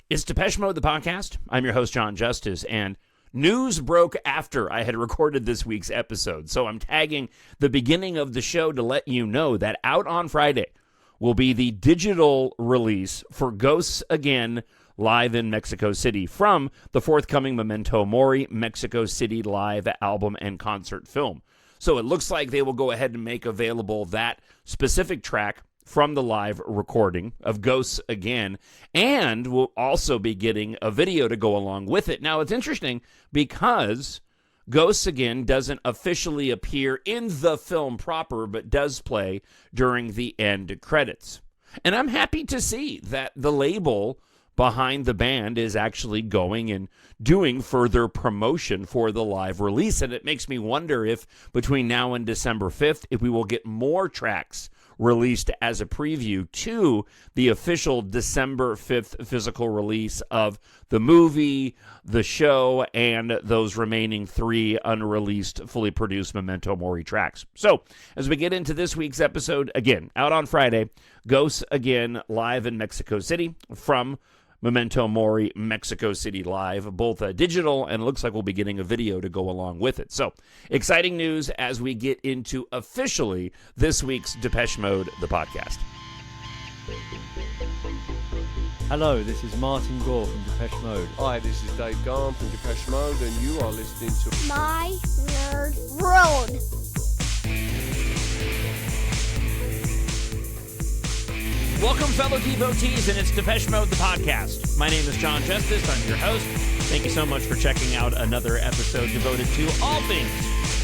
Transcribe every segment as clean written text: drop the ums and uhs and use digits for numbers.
It's Depeche Mode, the podcast. I'm your host, Jon Justice, and news broke after I had recorded this week's episode. So I'm tagging the beginning of the show to let you know that out on Friday will be the digital release for Ghosts Again live in Mexico City from the forthcoming Memento Mori Mexico City live album and concert film. So it looks like they will go ahead and make available that specific track from the live recording of Ghosts Again, and we'll also be getting a video to go along with it. Now, it's interesting because Ghosts Again doesn't officially appear in the film proper, but does play during the end credits. And I'm happy to see that the label behind the band is actually going and doing further promotion for the live release. And it makes me wonder if between now and December 5th, if we will get more tracks released as a preview to the official December 5th physical release of the movie, the show, and those remaining 3 unreleased, fully produced Memento Mori tracks. So, as we get into this week's episode, again, out on Friday, Ghosts Again live in Mexico City from Memento Mori Mexico City live, both digital, and it looks like we'll be getting a video to go along with it. So, exciting news as we get into officially this week's Depeche Mode, the podcast. Hello, this is Martin Gore from Depeche Mode. Hi, this is Dave Gahan from Depeche Mode, and you are listening to My Nerd World. Welcome, fellow devotees, and it's Depeche Mode, the podcast. My name is Jon Justice. I'm your host. Thank you so much for checking out another episode devoted to all things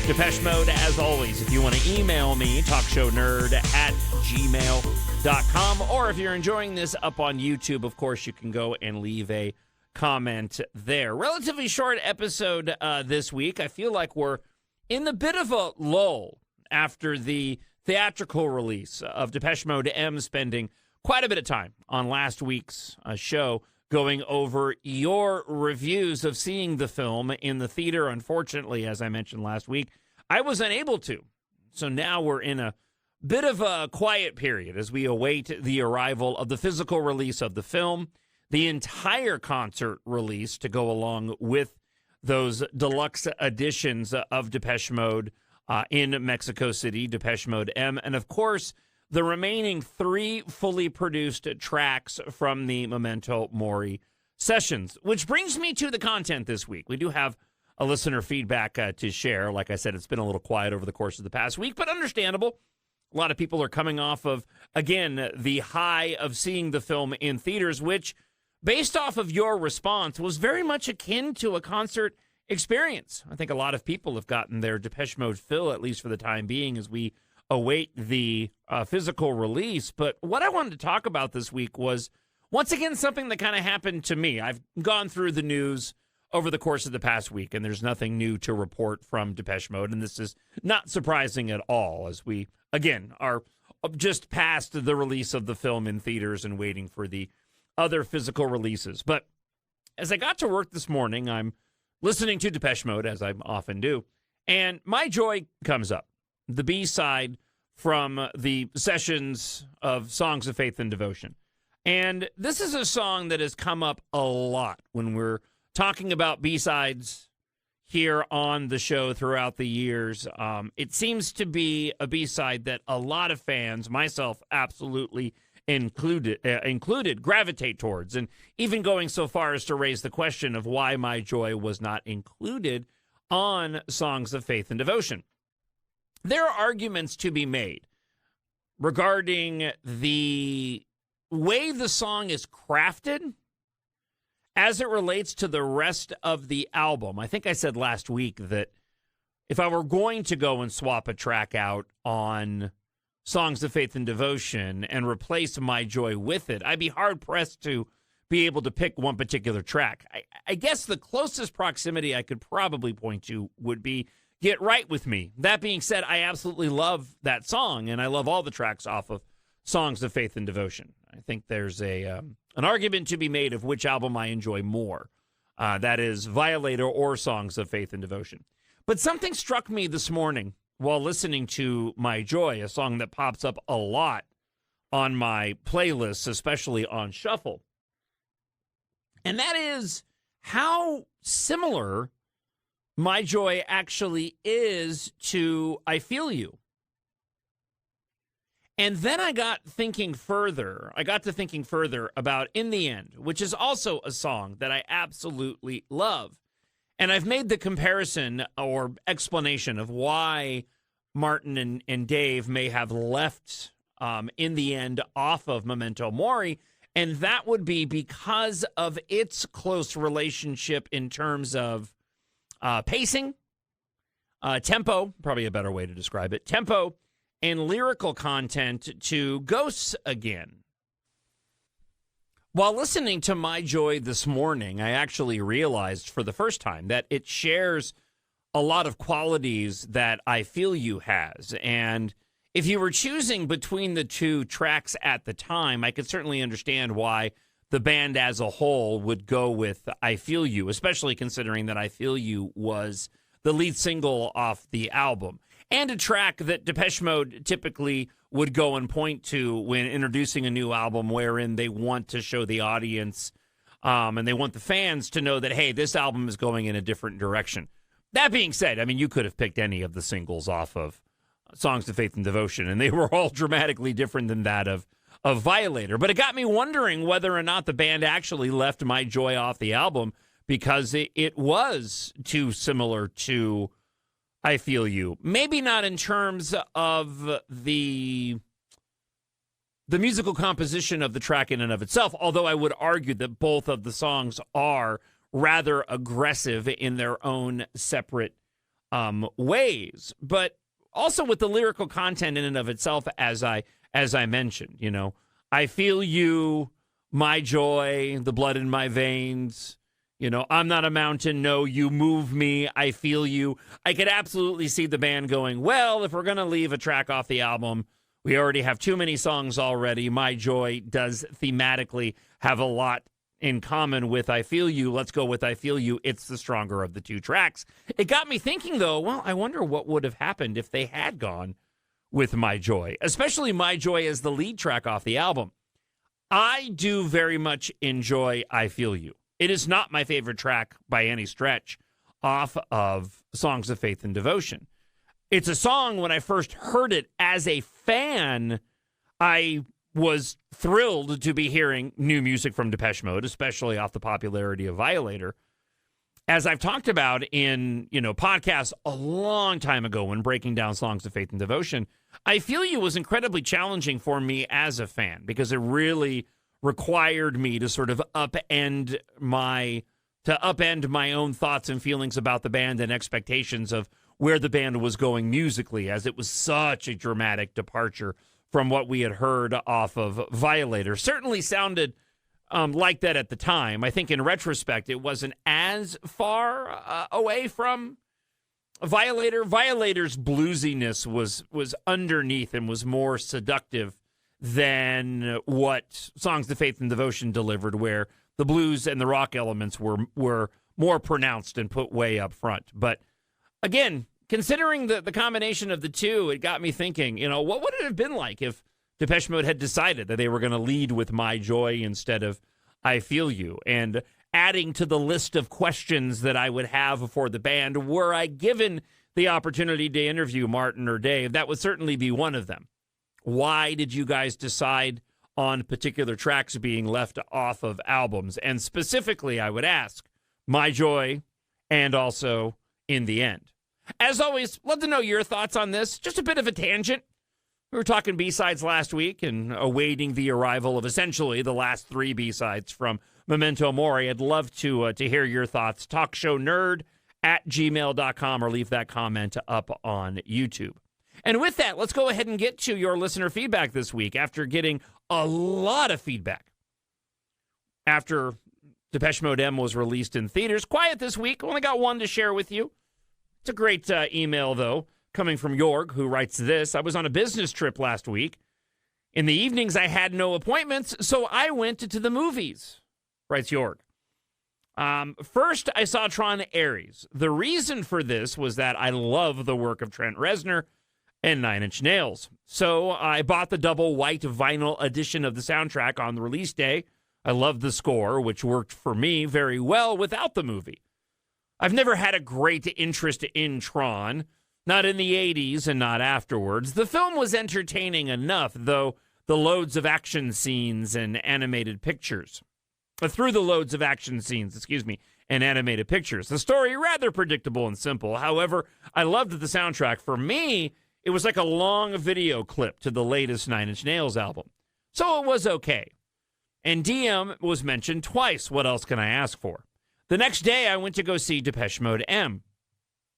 Depeche Mode. As always, if you want to email me, talkshownerd@gmail.com, or if you're enjoying this up on YouTube, of course, you can go and leave a comment there. Relatively short episode this week. I feel like we're in a bit of a lull after the theatrical release of Depeche Mode M, spending quite a bit of time on last week's show going over your reviews of seeing the film in the theater. Unfortunately, as I mentioned last week, I was unable to. So now we're in a bit of a quiet period as we await the arrival of the physical release of the film, the entire concert release to go along with those deluxe editions of Depeche Mode in Mexico City, Depeche Mode M, and of course, the remaining 3 fully produced tracks from the Memento Mori sessions, which brings me to the content this week. We do have a listener feedback to share. Like I said, it's been a little quiet over the course of the past week, but understandable. A lot of people are coming off of, again, the high of seeing the film in theaters, which, based off of your response, was very much akin to a concert experience. I think a lot of people have gotten their Depeche Mode fill, at least for the time being, as we await the physical release. But what I wanted to talk about this week was, once again, something that kind of happened to me. I've gone through the news over the course of the past week, and there's nothing new to report from Depeche Mode, and this is not surprising at all, as we, again, are just past the release of the film in theaters and waiting for the other physical releases. But as I got to work this morning, I'm listening to Depeche Mode, as I often do, and My Joy comes up, the B-side from the sessions of Songs of Faith and Devotion. And this is a song that has come up a lot when we're talking about B-sides here on the show throughout the years. It seems to be a B-side that a lot of fans, myself absolutely included, gravitate towards, and even going so far as to raise the question of why My Joy was not included on Songs of Faith and Devotion. There are arguments to be made regarding the way the song is crafted as it relates to the rest of the album. I think I said last week that if I were going to go and swap a track out on Songs of Faith and Devotion and replace My Joy with it, I'd be hard-pressed to be able to pick one particular track. I guess the closest proximity I could probably point to would be Get Right With Me. That being said, I absolutely love that song, and I love all the tracks off of Songs of Faith and Devotion. I think there's an argument to be made of which album I enjoy more. That is Violator or Songs of Faith and Devotion. But something struck me this morning while listening to My Joy, a song that pops up a lot on my playlists, especially on Shuffle. And that is how similar My Joy actually is to I Feel You. And then I got to thinking further about In the End, which is also a song that I absolutely love. And I've made the comparison or explanation of why Martin and Dave may have left In the End off of Memento Mori. And that would be because of its close relationship in terms of pacing, tempo, probably a better way to describe it, tempo, and lyrical content to Ghosts Again. While listening to My Joy this morning, I actually realized for the first time that it shares a lot of qualities that I Feel You has. And if you were choosing between the two tracks at the time, I could certainly understand why the band as a whole would go with I Feel You, especially considering that I Feel You was the lead single off the album. And a track that Depeche Mode typically would go and point to when introducing a new album, wherein they want to show the audience and they want the fans to know that, hey, this album is going in a different direction. That being said, I mean, you could have picked any of the singles off of Songs of Faith and Devotion, and they were all dramatically different than that of Violator. But it got me wondering whether or not the band actually left My Joy off the album because it was too similar to I Feel You. Maybe not in terms of the musical composition of the track in and of itself, although I would argue that both of the songs are rather aggressive in their own separate ways. But also with the lyrical content in and of itself, as I mentioned, you know, I Feel You, My Joy, the blood in my veins, you know, I'm not a mountain, no, you move me, I feel you. I could absolutely see the band going, well, if we're going to leave a track off the album, we already have too many songs already. My Joy does thematically have a lot in common with I Feel You. Let's go with I Feel You. It's the stronger of the two tracks. It got me thinking, though, well, I wonder what would have happened if they had gone with My Joy, especially My Joy as the lead track off the album. I do very much enjoy I Feel You. It is not my favorite track by any stretch off of Songs of Faith and Devotion. It's a song, when I first heard it as a fan, I was thrilled to be hearing new music from Depeche Mode, especially off the popularity of Violator. As I've talked about in, podcasts a long time ago when breaking down Songs of Faith and Devotion, I Feel You was incredibly challenging for me as a fan because it really required me to sort of upend my own thoughts and feelings about the band and expectations of where the band was going musically, as it was such a dramatic departure from what we had heard off of Violator. Certainly sounded like that at the time. I think in retrospect, it wasn't as far away from Violator. Violator's bluesiness was underneath and was more seductive than what Songs of Faith and Devotion delivered, where the blues and the rock elements were more pronounced and put way up front. But again, considering the combination of the two, it got me thinking, what would it have been like if Depeche Mode had decided that they were going to lead with My Joy instead of I Feel You? And adding to the list of questions that I would have for the band, were I given the opportunity to interview Martin or Dave, that would certainly be one of them. Why did you guys decide on particular tracks being left off of albums? And specifically, I would ask My Joy and also In the End. As always, love to know your thoughts on this. Just a bit of a tangent. We were talking B-sides last week and awaiting the arrival of essentially the last 3 B-sides from Memento Mori. I'd love to hear your thoughts. TalkShowNerd at gmail.com or leave that comment up on YouTube. And with that, let's go ahead and get to your listener feedback this week after getting a lot of feedback. After Depeche Mode M was released in theaters, quiet this week. Only got one to share with you. It's a great email, though, coming from Jorg, who writes this. I was on a business trip last week. In the evenings, I had no appointments, so I went to the movies, writes Jorg. First, I saw Tron Ares. The reason for this was that I love the work of Trent Reznor and Nine Inch Nails. So I bought the double white vinyl edition of the soundtrack on the release day I love the score, which worked for me very well without the movie. I've never had a great interest in Tron, not in the 80s and not afterwards. The film was entertaining enough, though, the loads of action scenes and animated pictures. Through the loads of action scenes, and animated pictures. The story rather predictable and simple. However, I loved the soundtrack. For me, it was like a long video clip to the latest Nine Inch Nails album. So it was okay. And DM was mentioned twice. What else can I ask for? The next day, I went to go see Depeche Mode M.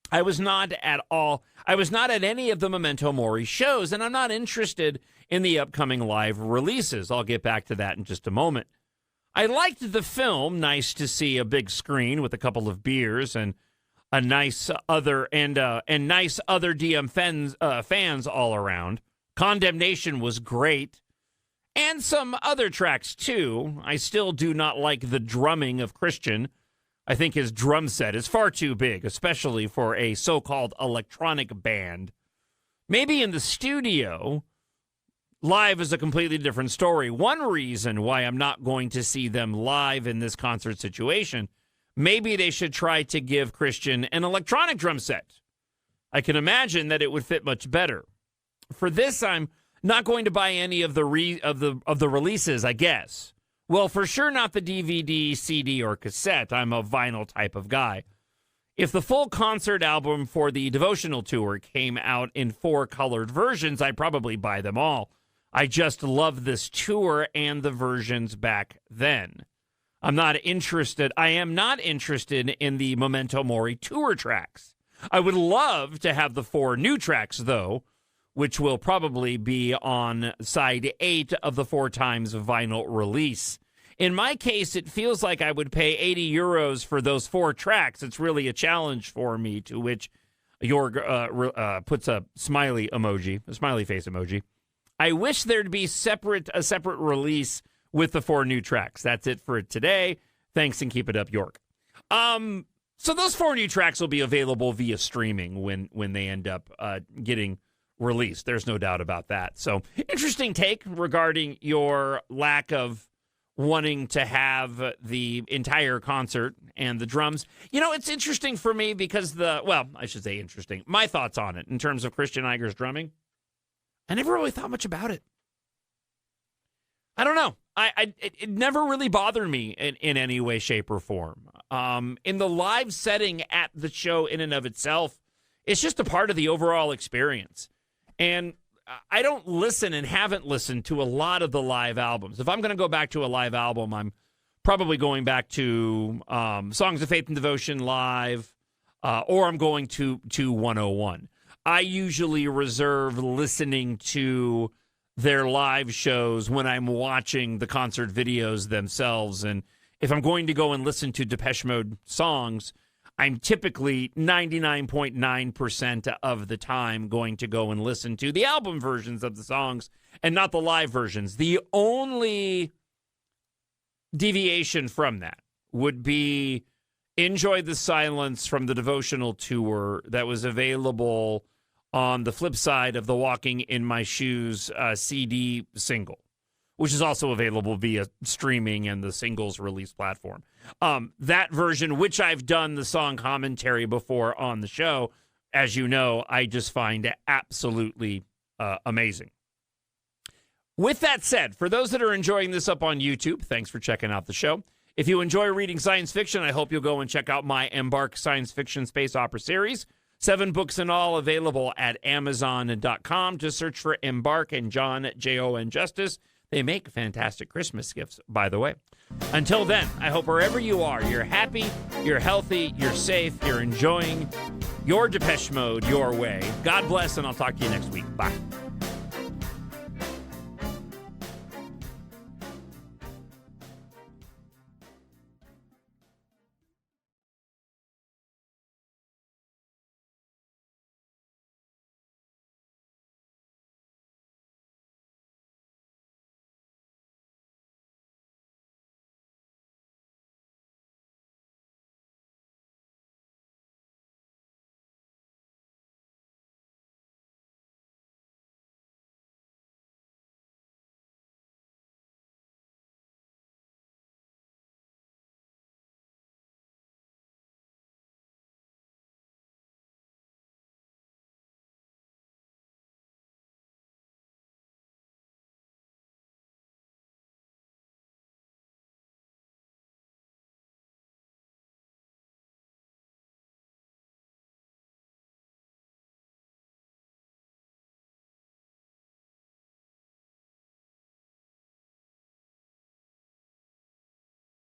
I was not at any of the Memento Mori shows, and I'm not interested in the upcoming live releases. I'll get back to that in just a moment. I liked the film. Nice to see a big screen with a couple of beers and a nice other nice other DM fans all around. Condemnation was great. And some other tracks, too. I still do not like the drumming of Christian. I think his drum set is far too big, especially for a so-called electronic band. Maybe in the studio, live is a completely different story. One reason why I'm not going to see them live in this concert situation, maybe they should try to give Christian an electronic drum set. I can imagine that it would fit much better. For this, I'm not going to buy any of the releases, I guess. Well, for sure not the DVD, CD, or cassette. I'm a vinyl type of guy. If the full concert album for the devotional tour came out in 4 colored versions, I'd probably buy them all. I just love this tour and the versions back then. I am not interested in the Memento Mori tour tracks. I would love to have the 4 new tracks, though, which will probably be on side 8 of the 4 times vinyl release. In my case, it feels like I would pay 80 euros for those 4 tracks. It's really a challenge for me, to which Jorg puts a smiley face emoji. I wish there'd be a separate release with the 4 new tracks. That's it for today. Thanks and keep it up, York. So those 4 new tracks will be available via streaming when they end up getting released. There's no doubt about that. So interesting take regarding your lack of wanting to have the entire concert and the drums. You know, it's interesting for me because I should say interesting. My thoughts on it in terms of Christian Eiger's drumming, I never really thought much about it. I don't know. It never really bothered me in any way, shape, or form. In the live setting at the show in and of itself, it's just a part of the overall experience. And I don't listen and haven't listened to a lot of the live albums. If I'm going to go back to a live album, I'm probably going back to Songs of Faith and Devotion live, or I'm going to 101. I usually reserve listening to their live shows when I'm watching the concert videos themselves. And if I'm going to go and listen to Depeche Mode songs, I'm typically 99.9% of the time going to go and listen to the album versions of the songs and not the live versions. The only deviation from that would be Enjoy the Silence from the devotional tour that was available on the flip side of the Walking in My Shoes CD single, which is also available via streaming and the singles release platform. That version, which I've done the song commentary before on the show, as you know, I just find absolutely amazing. With that said, for those that are enjoying this up on YouTube, thanks for checking out the show. If you enjoy reading science fiction, I hope you'll go and check out my EMBARK Science Fiction Space Opera series. 7 books in all, available at Amazon.com. Just search for EMBARK and Jon Justice. They make fantastic Christmas gifts, by the way. Until then, I hope wherever you are, you're happy, you're healthy, you're safe, you're enjoying your Depeche Mode your way. God bless, and I'll talk to you next week. Bye.